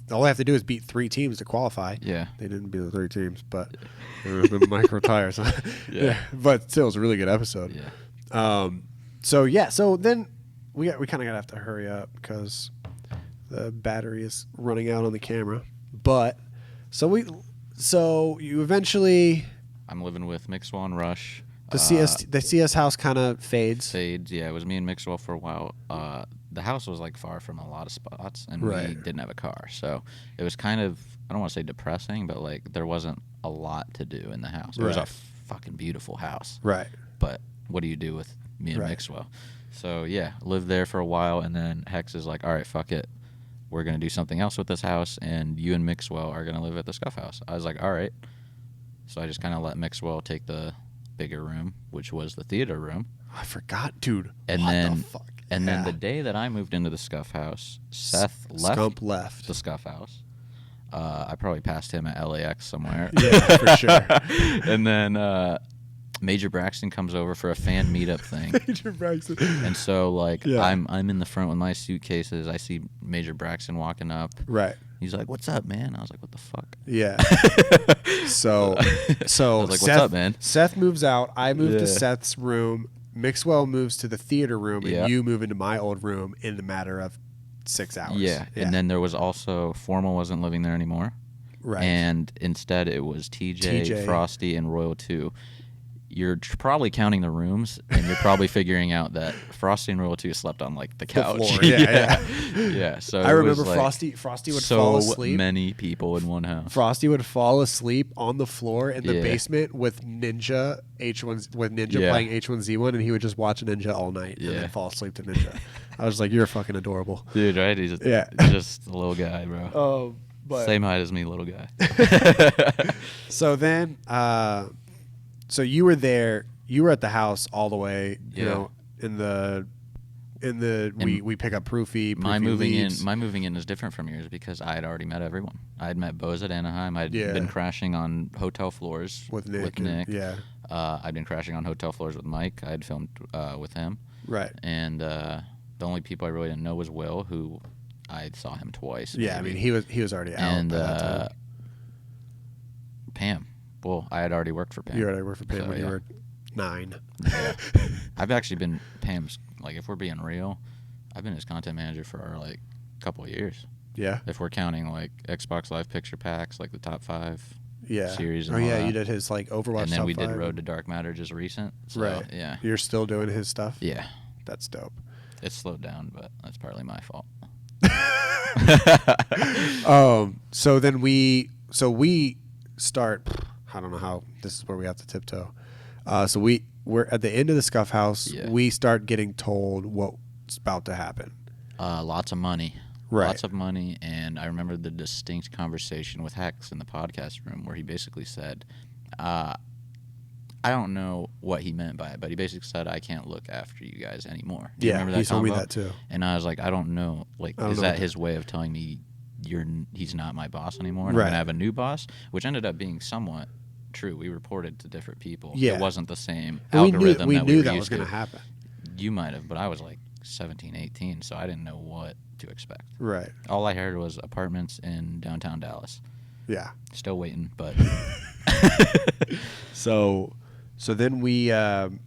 all they have to do is beat 3 teams to qualify. Yeah. They didn't beat the 3 teams, but there was the micro tires. Yeah. But still, it was a really good episode. Yeah. So then we kind of gotta have to hurry up because the battery is running out on the camera. But so you eventually. I'm living with Mixwell and Rush. The CS house kind of fades. Yeah. It was me and Mixwell for a while. The house was like far from a lot of spots, and we didn't have a car, so it was kind of, I don't want to say depressing, but like there wasn't a lot to do in the house. It was a fucking beautiful house, right? But what do you do with me and Mixwell? So yeah, lived there for a while, and then Hex is like, all right, fuck it, we're gonna do something else with this house, and you and Mixwell are gonna live at the Scuff house. I was like, all right. So I just kind of let Mixwell take the bigger room, which was the theater room. I forgot, dude. And what then the fuck? And then the day that I moved into the Scuff house, Seth left the Scuff house. I probably passed him at LAX somewhere. Yeah, for sure. And then Major Braxton comes over for a fan meetup thing. Major Braxton. And so like I'm in the front with my suitcases. I see Major Braxton walking up. Right. He's like, "What's up, man?" I was like, "What the fuck?" Yeah. So I was like, "What's up, man?" Seth moves out. I move to Seth's room. Mixwell moves to the theater room, and you move into my old room in the matter of 6 hours. Yeah. And then there was also Formal wasn't living there anymore. Right. And instead it was TJ, Frosty, and Royal 2. You're probably counting the rooms, and you're probably figuring out that Frosty and Royal 2 slept on like the couch. The floor. Yeah. So I remember like Frosty would fall asleep. So many people in one house. Frosty would fall asleep on the floor in the basement with Ninja playing H1Z1, and he would just watch Ninja all night and then fall asleep to Ninja. I was like, "You're fucking adorable, dude." Right? He's just a little guy, bro. But same height as me, little guy. So then. So you were there. You were at the house all the way. You know, we pick up Proofy. My moving in is different from yours because I had already met everyone. I had met Bose at Anaheim. I'd been crashing on hotel floors with Nick. I'd been crashing on hotel floors with Mike. I had filmed with him. Right. And the only people I really didn't know was Will, who I saw him twice. Yeah, maybe. I mean, he was already out and by that time. Pam. Well, I had already worked for Pam. You already worked for Pam when you were 9. Yeah. I've actually been Pam's, like, if we're being real, I've been his content manager for, like, a couple of years. Yeah? If we're counting, like, Xbox Live picture packs, like the top 5 series. And oh, yeah, that. you did his, like, Overwatch And then top we did 5. Road to Dark Matter just recent. So, right. Yeah. You're still doing his stuff? Yeah. That's dope. It's slowed down, but that's partly my fault. So then we start. I don't know how this is where we have to tiptoe. So we're at the end of the Scuff House. Yeah. We start getting told what's about to happen. Lots of money. Right. Lots of money. And I remember the distinct conversation with Hex in the podcast room where he basically said, I don't know what he meant by it, but he basically said, I can't look after you guys anymore. Do you remember that he told me combo? that too. And I was like, I don't know. Like, is that his way of telling me he's not my boss anymore? And I'm going to have a new boss? Which ended up being somewhat true. We reported to different people. Yeah. It wasn't the same And algorithm we that knew were that used was going to. to happen. You might have, but I was like 17, 18, so I didn't know what to expect. Right. All I heard was apartments in downtown Dallas. Yeah. Still waiting, but... So then then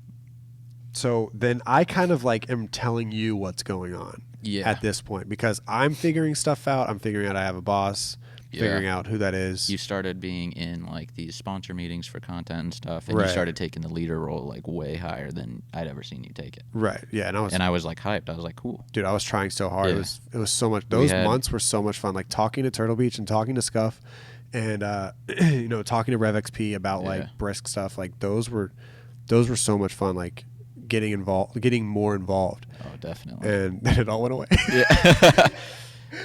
I kind of like am telling you what's going on at this point because I'm figuring stuff out. I'm figuring out I have a boss, figuring out who that is. You started being in like these sponsor meetings for content and stuff, and Right. you started taking the leader role like way higher than I'd ever seen you take it. Right. Yeah. And I was like hyped. I was like, cool. Dude, I was trying so hard. Yeah. It was so much. Those months were so much fun. Like talking to Turtle Beach and talking to Scuff, and talking to RevXP about like brisk stuff. Like those were so much fun. Like getting more involved. Oh, definitely. And then it all went away. Yeah.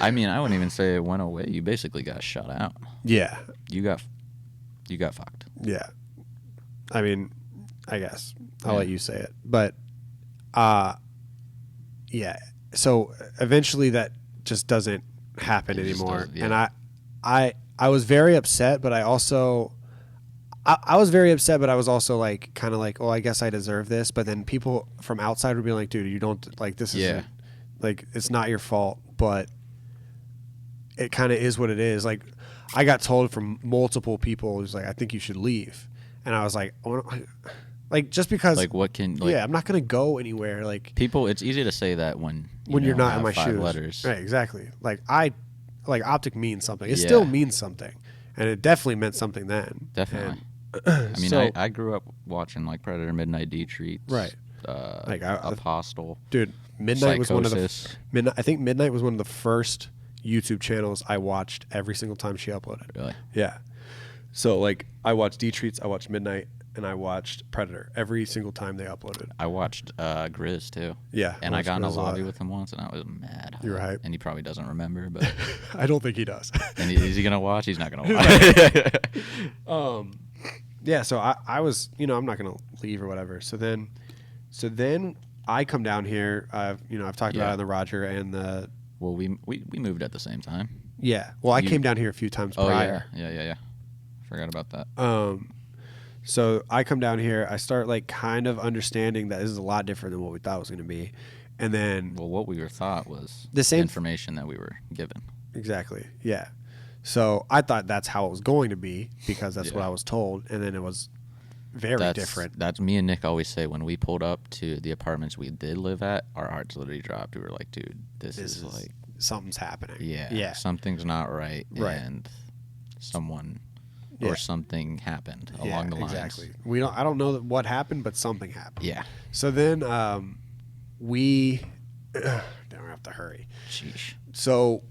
I mean, I wouldn't even say it went away. You basically got shut out. Yeah. You got fucked. Yeah. I mean, I guess I'll let you say it, but yeah. So eventually that just doesn't happen anymore. And I was very upset, but I was very upset, but I was also like kind of like, oh, I guess I deserve this. But then people from outside would be like, dude, you don't like this is like it's not your fault, but it kind of is what it is. Like I got told from multiple people, who's like, I think you should leave, and I was like, like just because like what can I'm not gonna go anywhere. Like people, it's easy to say that when you're not in my 5 shoes. letters. Right, exactly. Like OpTic means something. It still means something, and it definitely meant something then. Definitely. I mean, I grew up watching like Predator, Midnight Treats, right? Like Apostle, dude. Midnight Psychosis. was one of the I think Midnight was one of the first YouTube channels I watched every single time she uploaded. Really? Yeah. So like I watched D-Treats, I watched Midnight, and I watched Predator every single time they uploaded. I watched Grizz too. Yeah. And I got in a lobby with him once, and I was mad. You were hype. And he probably doesn't remember, but I don't think he does. And is he gonna watch? He's not gonna watch. Yeah. So I was, I'm not gonna leave or whatever. So then I come down here. I've talked about it on the Roger and the. Well, we moved at the same time. Yeah. Well, I came down here a few times prior. Yeah. Forgot about that. So I come down here. I start like kind of understanding that this is a lot different than what we thought it was going to be, and then what we were thought was the same information that we were given. Exactly. Yeah. So I thought that's how it was going to be because that's what I was told, and then it was very different. That's me and Nick always say when we pulled up to the apartments we did live at, our hearts literally dropped. We were like, dude, this is like something's happening. Yeah. Something's not right. And someone or something happened along the lines. Exactly. I don't know what happened, but something happened. Yeah. So then we don't have to hurry. Sheesh. So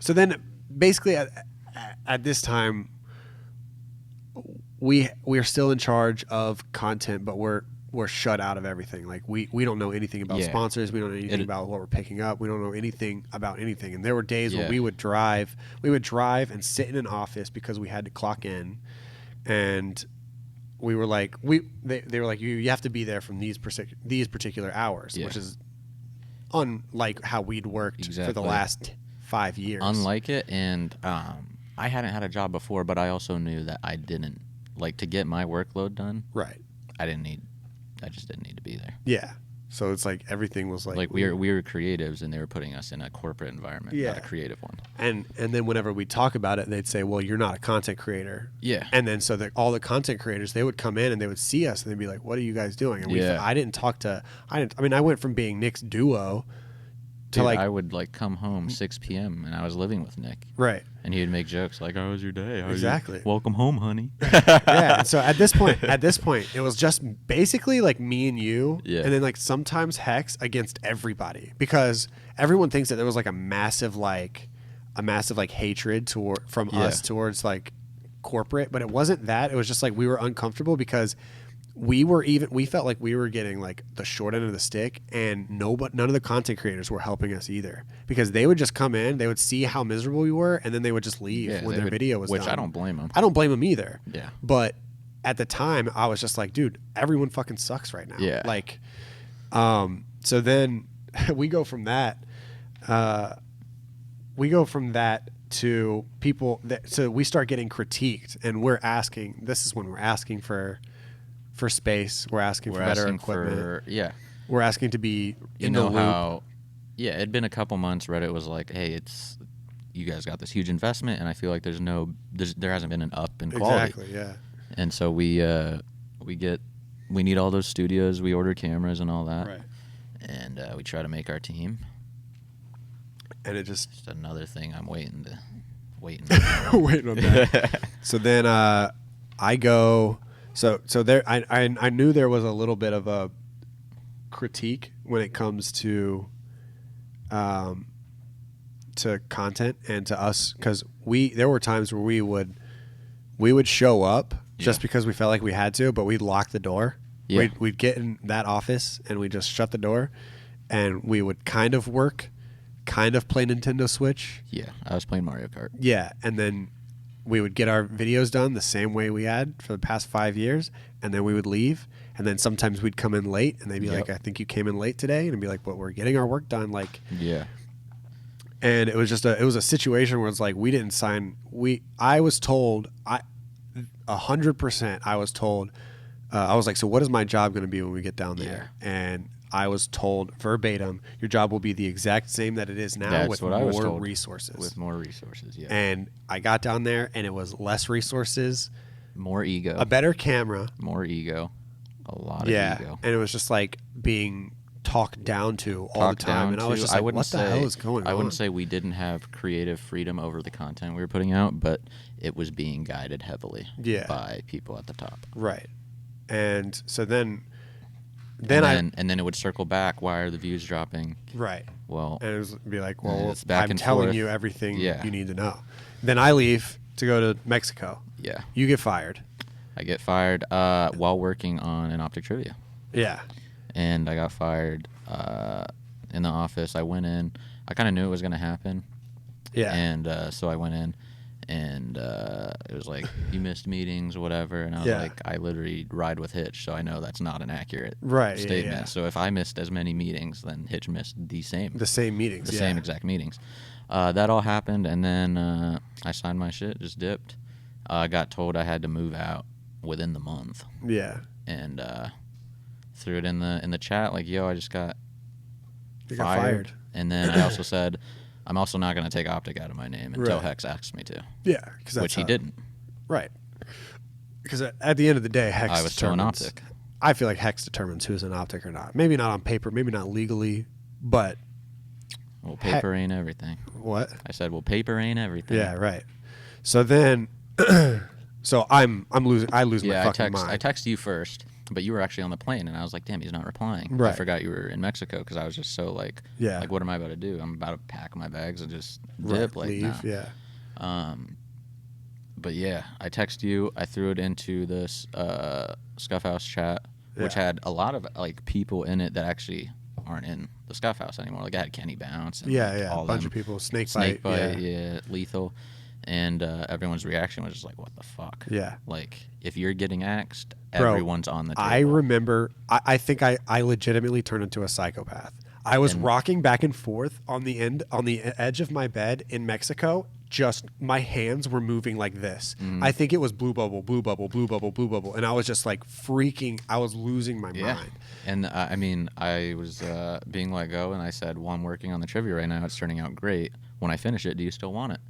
then basically at this time we are still in charge of content, but we're shut out of everything. Like we don't know anything about sponsors. We don't know anything about what we're picking up. We don't know anything about anything. And there were days where we would drive and sit in an office because we had to clock in, and we were like they were like you have to be there from these particular hours, which is unlike how we'd worked for the last 5 years. Unlike it, and I hadn't had a job before, but I also knew that I didn't like to get my workload done. Right. I didn't need I just didn't need to be there. Yeah. So it's like everything was like we were creatives, and they were putting us in a corporate environment, not a creative one. And then whenever we talk about it, they'd say, "Well, you're not a content creator." Yeah. And then so all the content creators, they would come in and they would see us and they'd be like, "What are you guys doing?" And I went from being Nick's duo to Dude, I would like come home 6 p.m. and I was living with Nick. Right. And he would make jokes like, "How was your day?" Exactly. Welcome home, honey. Yeah. And so at this point, it was just basically like me and you, and then like sometimes Hex against everybody, because everyone thinks that there was like a massive hatred from us towards like corporate, but it wasn't that. It was just like we were uncomfortable because we felt like we were getting like the short end of the stick, and none of the content creators were helping us either, because they would just come in, they would see how miserable we were, and then they would just leave when their video was done. Which I don't blame them. I don't blame them either. Yeah. But at the time, I was just like, dude, everyone fucking sucks right now. Yeah. Like, so then we go from that. To people so we start getting critiqued, and this is when we're asking for space, we're asking for better equipment, we're asking to be in the loop. It'd been a couple months. Reddit was like, hey, you guys got this huge investment, and I feel like there hasn't been an up in quality. Exactly. Yeah. And so we need all those studios, we order cameras and all that, right, and we try to make our team. And it just another thing I'm waiting waiting on that. So then I go. So there, I knew there was a little bit of a critique when it comes to content and to us, because there were times where we would show up just because we felt like we had to, but we'd lock the door. Yeah. We'd get in that office and we'd just shut the door, and we would kind of work, kind of play Nintendo Switch. Yeah, I was playing Mario Kart. Yeah, and then we would get our videos done the same way we had for the past 5 years, and then we would leave. And then sometimes we'd come in late, and they'd be like, "I think you came in late today," and I'd be like, "But we're getting our work done." Like, yeah. And it was just a situation where it's like we didn't sign. I was told 100%. I was told. I was like, "So what is my job going to be when we get down there?" Yeah. And I was told verbatim, "Your job will be the exact same that it is now, with more resources." With more resources, yeah. And I got down there, and it was less resources, more ego, a better camera, more ego, a lot of ego, and it was just like being talked down to all the time. And I was just like, "What the hell is going on?" I wouldn't say we didn't have creative freedom over the content we were putting out, but it was being guided heavily by people at the top. Right. And so then it would circle back. Why are the views dropping? Right. Well, and it would be like, well, I'm telling you everything you need to know. Then I leave to go to Mexico. Yeah. You get fired. I get fired while working on an OpTic trivia. Yeah. And I got fired in the office. I went in. I kind of knew it was going to happen. Yeah. And so I went in. And it was like, you missed meetings or whatever. And I was like, I literally ride with Hitch, so I know that's not an accurate statement. Yeah. So if I missed as many meetings, then Hitch missed the same meetings. The same exact meetings. That all happened, and then I signed my shit, just dipped. I got told I had to move out within the month. Yeah. And threw it in the chat, like, yo, I just got fired. And then I also said, I'm also not going to take OpTic out of my name until Hex asks me to. Yeah, which he didn't. Right. Because at the end of the day, Hex I was still an OpTic. I feel like Hex determines who's an OpTic or not. Maybe not on paper, maybe not legally, but... Well, paper ain't everything. What? I said, well, paper ain't everything. Yeah, right. So then... so I lose my fucking mind. I texted you first, but you were actually on the plane, and I was like, damn, he's not replying. Right. I forgot you were in Mexico, because I was just so like, what am I about to do? I'm about to pack my bags and just dip. Like, leave, nah. But yeah, I texted you. I threw it into this Scuff House chat, which had a lot of like people in it that actually aren't in the Scuff House anymore. Like, I had Kenny Bounce. And, all a bunch of people. Snake Bite, Lethal. And everyone's reaction was just like, what the fuck? Yeah. Like, if you're getting axed, everyone's on the table. I remember, I think I legitimately turned into a psychopath. I was rocking back and forth on the edge of my bed in Mexico, just my hands were moving like this. I think it was blue bubble, blue bubble, blue bubble, blue bubble, and I was just like freaking. I was losing my mind. And I mean, I was being let go, and I said, "Well, I'm working on the trivia right now. It's turning out great. When I finish it, do you still want it?"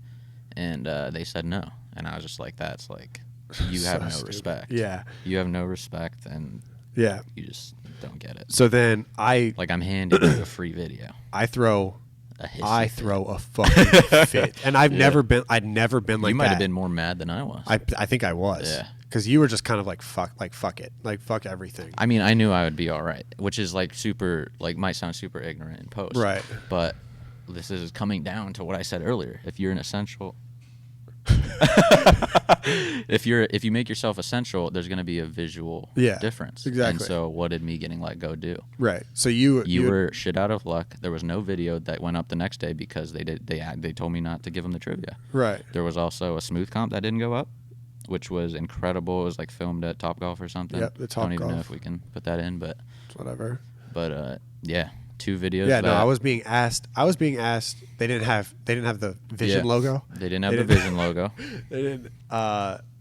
And they said no, and I was just like, "That's like, you have no respect. Yeah, you have no respect, and yeah, you just don't get it." So then I'm handing you a free video. I throw a fucking fit, and I'd never been like that. You might have been more mad than I was. I think I was. Yeah. Because you were just kind of like fuck it, like fuck everything. I mean, I knew I would be all right, which is like super, like might sound super ignorant in post, right? But this is coming down to what I said earlier. If you're an essential, if you make yourself essential, there's going to be a visual difference. Exactly. And so, what did me getting let go do? Right. So you were shit out of luck. There was no video that went up the next day because they told me not to give them the trivia. Right. There was also a smooth comp that didn't go up, which was incredible. It was like filmed at Topgolf or something. Yep, the Topgolf. I don't even know if we can put that in, but whatever. But yeah, 2 videos. Yeah, no, I was being asked. They didn't have the Vision logo. They didn't have the Vision logo. They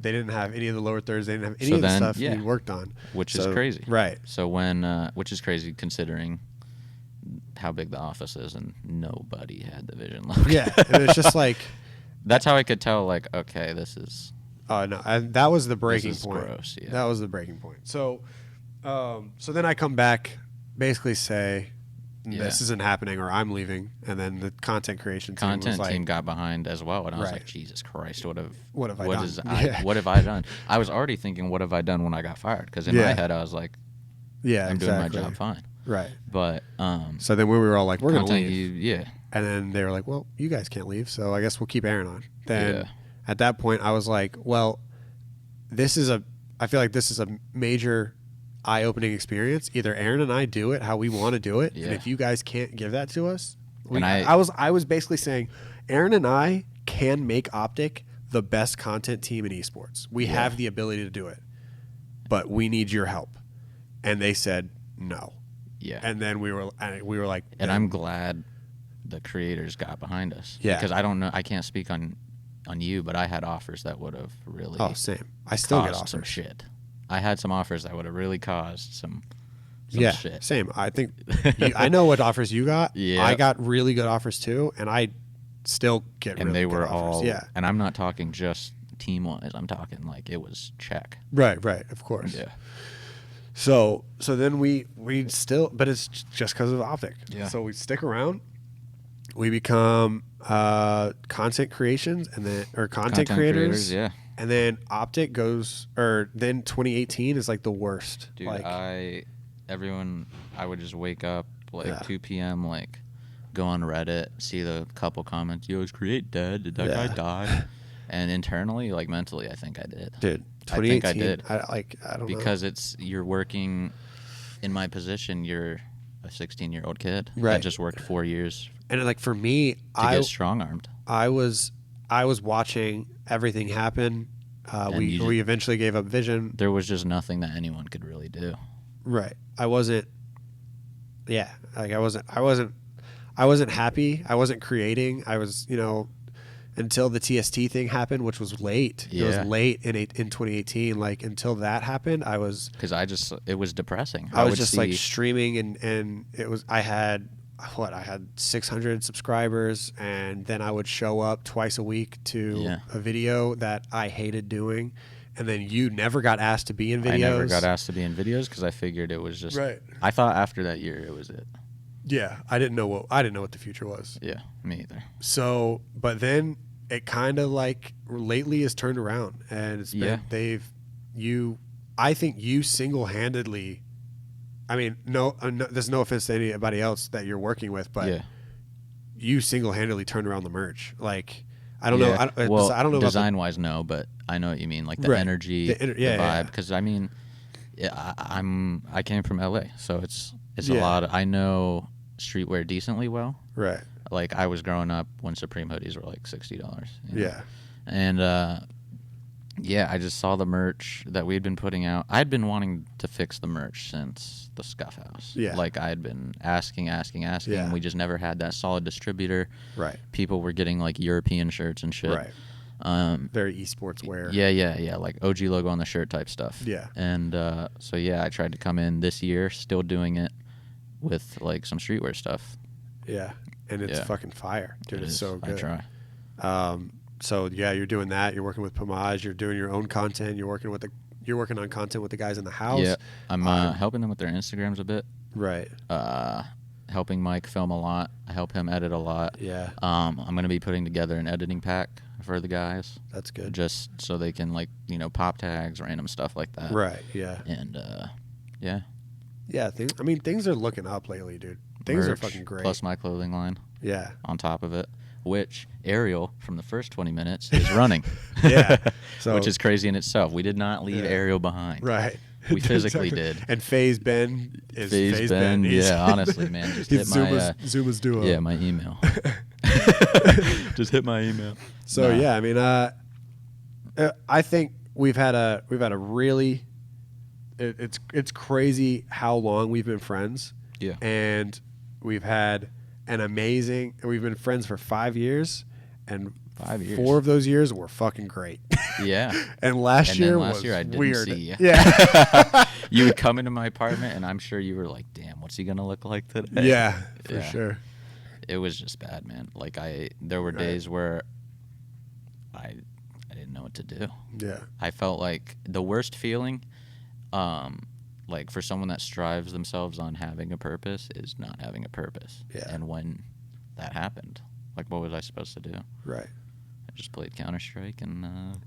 didn't have any of the lower thirds. They didn't have any of the stuff you worked on, which is crazy. Right. So which is crazy considering how big the office is, and nobody had the Vision logo. Yeah, and it's just like that's how I could tell. Like, okay, this is. Oh no, that was the breaking point. Gross, yeah. That was the breaking point. So, so then I come back, basically say, this isn't happening, or I'm leaving, and then the content creation team got behind as well, and I was like, Jesus Christ, what have I done? What have I done? I was already thinking, what have I done when I got fired? Because in my head, I was like, I'm doing my job fine. Right. But so then we were all like, we're gonna leave. Yeah. And then they were like, well, you guys can't leave, so I guess we'll keep Aaron on. Then at that point, I was like, well, I feel like this is a major eye-opening experience. Either Aaron and I do it how we want to do it, and if you guys can't give that to us, I was basically saying, Aaron and I can make OpTic the best content team in esports. We have the ability to do it, but we need your help. And they said no. Yeah. And then we were like, and I'm glad the creators got behind us. Yeah. Because I don't know, I can't speak on you, but I had offers that would have really same. I still get offers. Some shit. I had some offers that would have really caused some shit. Same. I think I know what offers you got. Yeah. I got really good offers too, and I still get really good offers. All and I'm not talking just team wise. I'm talking like it was check. Right, of course. Yeah. So then we still, but it's just because of OpTic. Yeah. So we stick around. We become content creations content creators. Yeah. And then OpTic goes, or then 2018 is like the worst. Dude, I would just wake up like 2 p.m. like go on Reddit, see the couple comments. Yo, is Create dead? Did that guy die? And internally, like mentally, I think I did. Dude, 2018, I think I did. I don't know. Because you're working in my position. You're a 16-year-old kid that just worked 4 years. And like for me, get strong-armed. I was watching everything happen. We eventually gave up Vision. There was just nothing that anyone could really do. Right. I wasn't. Yeah. Like I wasn't happy. I wasn't creating. I was, until the TST thing happened, which was late. Yeah. It was late in 2018. Like until that happened, I was. Because it was depressing. I was just like streaming, and it was. I had 600 subscribers, and then I would show up twice a week to a video that I hated doing, and then you never got asked to be in videos. I never got asked to be in videos because I figured it was just right. I thought after that year it was it. Yeah, I didn't know what the future was. Yeah, me either. So, but then it kind of like lately has turned around, and it's been I think you single-handedly. I mean, no, there's no offense to anybody else that you're working with, but you single-handedly turned around the merch. Like, I don't know. I don't know. Design-wise, no, but I know what you mean. Like the energy, the vibe. Because I mean, I came from LA, so it's a lot. I know streetwear decently well. Right. Like I was growing up when Supreme hoodies were like $60. Yeah. And Yeah, I just saw the merch that we had been putting out. I'd been wanting to fix the merch since the Scuff House. Yeah. Like, I had been asking, Yeah. and we just never had that solid distributor. Right. People were getting, like, European shirts and shit. Right. Very esports wear. Yeah. Like, OG logo on the shirt type stuff. Yeah. And so, yeah, I tried to come in this year, still doing it with, like, some streetwear stuff. Yeah. And it's fucking fire. Dude, it's so good. I try. So yeah, you're doing that. You're working with Pomage. You're doing your own content. You're working on content with the guys in the house. Yeah, I'm helping them with their Instagrams a bit. Right. Helping Mike film a lot. I help him edit a lot. Yeah. I'm gonna be putting together an editing pack for the guys. That's good. Just so they can, like, pop tags, random stuff like that. Right. Yeah. And yeah. Yeah. Things are looking up lately, dude. Things are fucking great. Plus my clothing line. Yeah. On top of it, which Ariel from the first 20 minutes is running. Yeah. So, which is crazy in itself. We did not leave Ariel behind. Right. We physically did. And FaZe Ben is FaZe Ben. Yeah, honestly, man. Just hit my Zuma's duo. Yeah, my email. Just hit my email. So yeah, I mean, I think we've had a really. It's crazy how long we've been friends. Yeah. And we've had we've been friends for 5 years, and 5 years. 4 of those years were fucking great. Yeah. And last year I was didn't weird. see you. Yeah. You would come into my apartment, and I'm sure you were like, "Damn, what's he gonna look like today?" Yeah, for sure. It was just bad, man. Like, there were days where I didn't know what to do. Yeah. I felt like the worst feeling, like, for someone that strives themselves on having a purpose, is not having a purpose. Yeah. And when that happened, like, what was I supposed to do? Right. I just played Counter-Strike and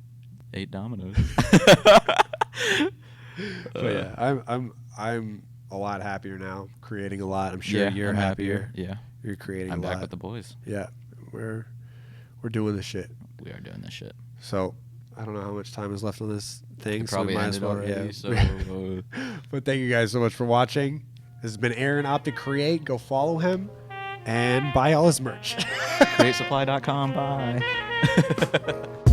ate Dominoes. But yeah, I'm a lot happier now, creating a lot. I'm sure you're happier. Yeah. You're creating I'm a lot. back with the boys. Yeah. We're doing this shit. We are doing this shit. So I don't know how much time is left on this thing. So probably ended already. Yeah. So, but thank you guys so much for watching. This has been Aaron OpTic Create. Go follow him and buy all his merch. CreateSupply.com. Bye.